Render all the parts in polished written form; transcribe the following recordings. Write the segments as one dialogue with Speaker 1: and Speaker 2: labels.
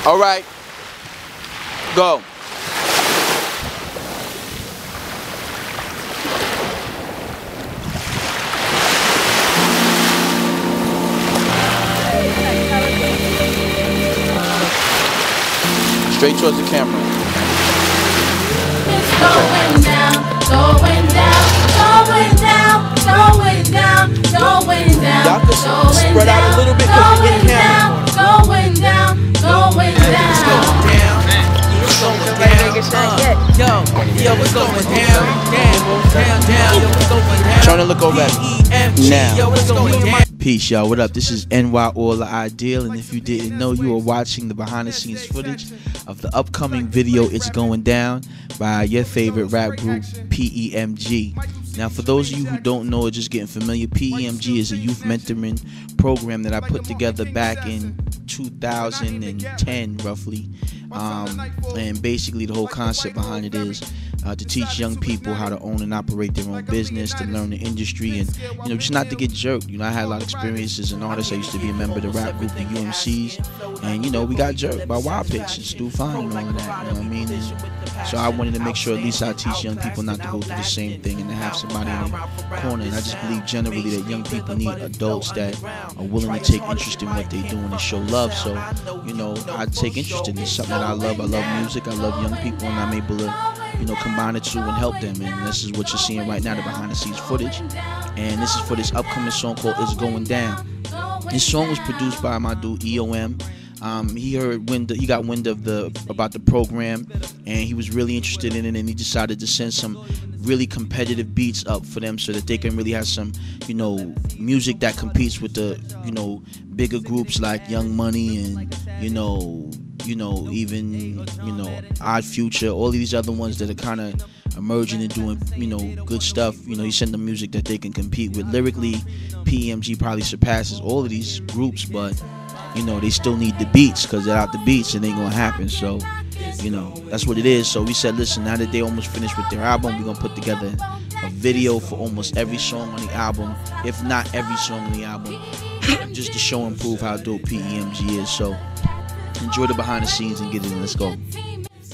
Speaker 1: All right. Go. Straight towards the camera.
Speaker 2: It's going down, going down, going down, going down, going down.
Speaker 1: Y'all can spread out a little bit because you get camera.
Speaker 2: Going down, going down.
Speaker 1: It's going down. It's going down. Yo, what's going down? Down. Yo, what's going down? Trying to look over at me now. Yo, what's going down? Peace, y'all. What up? This is NYOIL the Ideal, and if you didn't know, you are watching the behind-the-scenes footage of the upcoming video "It's Going Down" by your favorite rap group, PEMG. Now, for those of you who don't know or just getting familiar, PEMG is a youth mentoring program that I put together back in 2010, roughly. And basically, the whole concept behind it is to teach young people how to own and operate their own business, to learn the industry, and just not to get jerked. I had a lot of experience as an artist. I used to be a member of the rap group, the UMCs, and we got jerked by Wild Pitch and Stu Fine and all of that. You know what I mean? And so I wanted to make sure at least I teach young people not to go through the same thing and to have somebody in their corner. And I just believe generally that young people need adults that are willing to take interest in what they're doing and show love. So I take interest in this, something that I love. I love music. I love young people, and I'm able to combine the two and help them. And this is what you're seeing right now, the behind the scenes footage. And this is for this upcoming song called "It's Going Down." This song was produced by my dude EOM. He got wind of about the program, and he was really interested in it, and he decided to send some really competitive beats up for them so that they can really have some music that competes with the bigger groups like Young Money and even Odd Future, all of these other ones that are kind of emerging and doing good stuff. He sent them music that they can compete with. Lyrically, PEMG probably surpasses all of these groups, but they still need the beats, because without the beats it ain't gonna happen. So that's what it is. So we said, listen, now that they almost finished with their album, we're gonna put together a video for almost every song on the album, if not every song on the album, just to show and prove how dope PEMG is. So enjoy the behind the scenes and get it in. Let's go.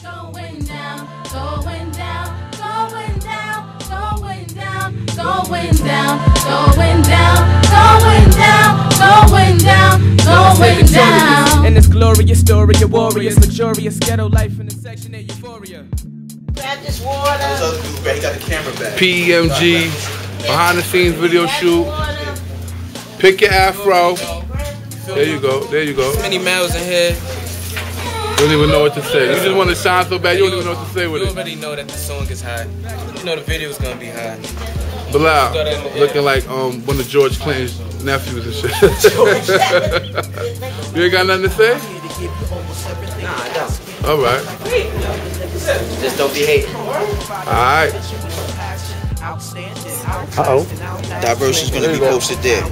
Speaker 2: Going down, going down, going down, going down, going down, going down, going down, going down, going down.
Speaker 3: In this glorious story of warriors, luxurious ghetto life in the Section 8 euphoria.
Speaker 2: Grab this water.
Speaker 1: He got the camera back.
Speaker 4: PEMG behind the scenes video shoot. Pick your afro. There you go. There you go.
Speaker 3: Many Malz in here.
Speaker 4: You don't even know what to say. You just want to shine so bad, you don't even know what to say with it.
Speaker 3: You already know that the song is hot. You know the video is gonna be hot.
Speaker 4: Bilal, looking like one of George Clinton's nephews and shit. You ain't got nothing to say?
Speaker 5: Nah, I don't.
Speaker 4: All right.
Speaker 5: Just don't be hating.
Speaker 4: All right.
Speaker 5: Uh-oh.
Speaker 1: Diverse is gonna be posted there.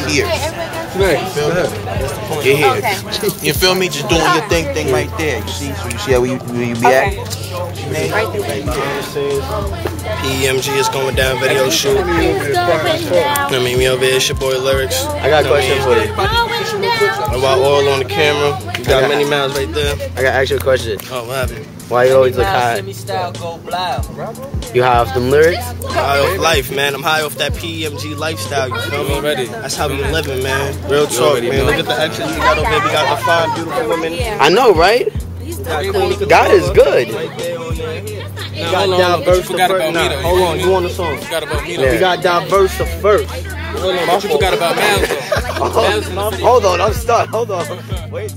Speaker 1: Here.
Speaker 4: Next.
Speaker 1: You're here. You feel me? Just doing your thing right there. You see? So you see how where you be at?
Speaker 5: PEMG is going down video shoot. Me over here, it's your boy Lyrics. I got a question for you. About oil on the camera. You got Many Malz right there. I got to ask you a question. Oh, what happened? Why you always look high? You high off them lyrics? High off life, man. I'm high off that PEMG lifestyle, you feel me? Already. That's how we living, man. Real talk, man. Look at the extras we got over here. We got the fine, beautiful women. I know, right? God is good. We got diverse to first. Hold on, you on the song. We got diverse to first.
Speaker 3: What you forgot about Malz?
Speaker 5: Hold on, I'm stuck. Hold on. Wait.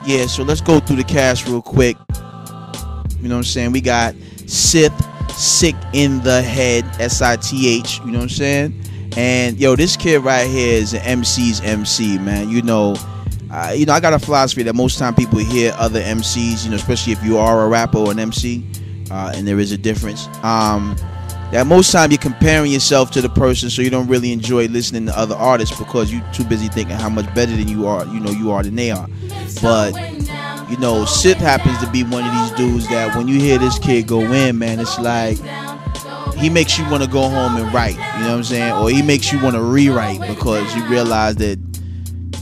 Speaker 1: Yeah, so let's go through the cast real quick. You know what I'm saying? We got SITH, Sick in the Head, SITH. You know what I'm saying? And yo, this kid right here is an MC's MC, man. I got a philosophy that most time people hear other MCs, especially if you are a rapper or an MC, and there is a difference. That most time you're comparing yourself to the person, so you don't really enjoy listening to other artists because you're too busy thinking how much better than you are, you are than they are. But SITH happens to be one of these dudes that when you hear this kid go in, man, it's like he makes you want to go home and write. You know what I'm saying? Or he makes you want to rewrite because you realize that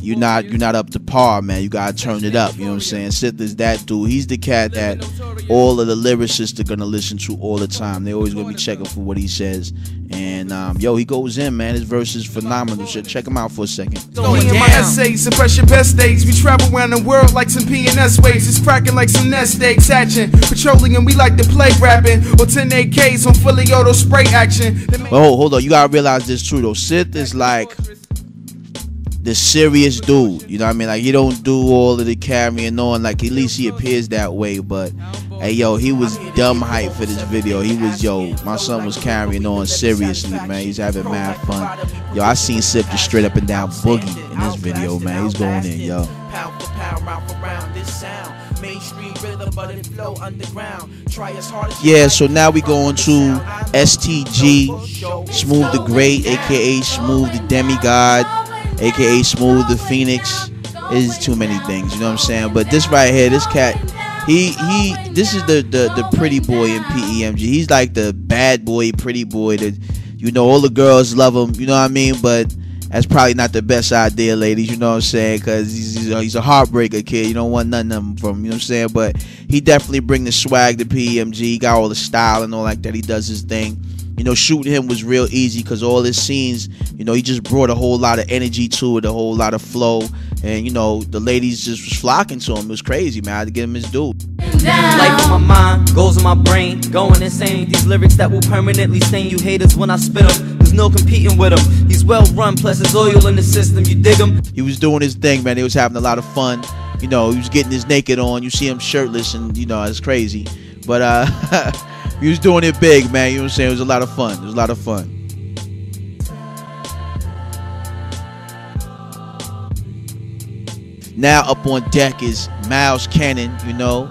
Speaker 1: you're not up to par, man. You gotta turn it up. You know what I'm saying? SITH is that dude. He's the cat that all of the lyricists are gonna listen to all the time. They always gonna be checking for what he says. And yo, he goes in, man. His verse is phenomenal. So check him out for a second.
Speaker 3: Me and my essays, suppress your best days. We travel around the world like some P&S waves. It's cracking like some nest eggs hatching. Patrolling and we like to play rapping. Or 10 AKs on fully auto spray action.
Speaker 1: Oh, hold on. You gotta realize this too, though. SITH is like the serious dude. You know what I mean? Like, he don't do all of the carrying on. Like, at least he appears that way. But hey, yo, he was dumb hype for this video. He was, yo, my son was carrying on seriously, man. He's having mad fun. Yo, I seen SITH just straight up and down boogie in this video, man. He's going in, yo. Yeah, so now we going to STG Smoov the Great, aka Smoov the Demigod, aka Smoov the Phoenix. Is too many things, you know what I'm saying? But this right here, this cat, this is the pretty boy in PEMG. He's like the bad boy, pretty boy that, you know, all the girls love him, you know what I mean? But that's probably not the best idea, ladies, you know what I'm saying? Because he's a heartbreaker kid. You don't want none of them from him, you know what I'm saying? But he definitely bring the swag to PEMG. He got all the style and all like that. He does his thing. You know, shooting him was real easy because all his scenes, you know, he just brought a whole lot of energy to it, a whole lot of flow. And, you know, the ladies just was flocking to him. It was crazy, man. I had to get him his due.
Speaker 6: Life on my mind, goals in my brain, going insane. These lyrics that will permanently stain you haters when I spit them. There's no competing with him. He's well run, plus there's oil in the system. You dig him?
Speaker 1: He was doing his thing, man. He was having a lot of fun. You know, he was getting his naked on. You see him shirtless, and you know, it's crazy. But he was doing it big, man. You know what I'm saying? It was a lot of fun. It was a lot of fun. Now up on deck is Malz Cannon, you know.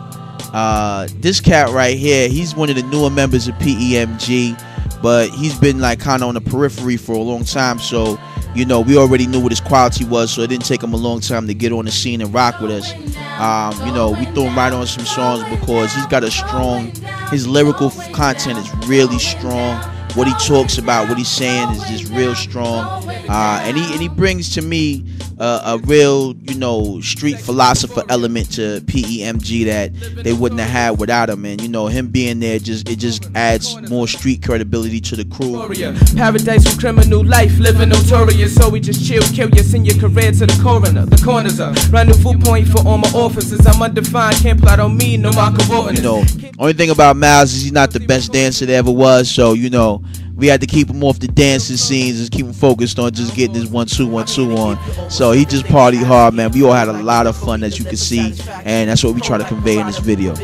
Speaker 1: This cat right here, he's one of the newer members of PEMG, but he's been like kind of on the periphery for a long time. So, you know, we already knew what his quality was, so it didn't take him a long time to get on the scene and rock with us. You know, we threw him right on some songs because he's got a strong, his lyrical content is really strong. What he talks about, what he's saying is just real strong. And he brings to me a real, you know, street philosopher element to PEMG that they wouldn't have had without him. And you know, him being there, it just adds more street credibility to the crew.
Speaker 3: Paradise from criminal life, living notorious. So we just chill, kill you, send your career to the coroner. The corners are rendezvous point for all my officers. I'm undefined, can't plot on me, no mark of ordinance.
Speaker 1: You know, only thing about Malz is he's not the best dancer there ever was. So you know, we had to keep him off the dancing scenes and keep him focused on just getting his 1-2-1-2 on. So he just partied hard, man. We all had a lot of fun, as you can see, and that's what we try to convey in this video.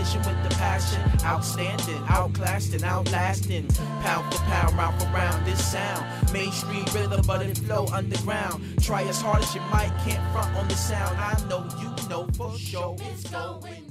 Speaker 7: Outstanding, outclassed and outlasting. Pound for pound, round for round, this sound. Mainstream rhythm, but it flow underground. Try as hard as you might, can't front on the sound. I know you know for sure it's going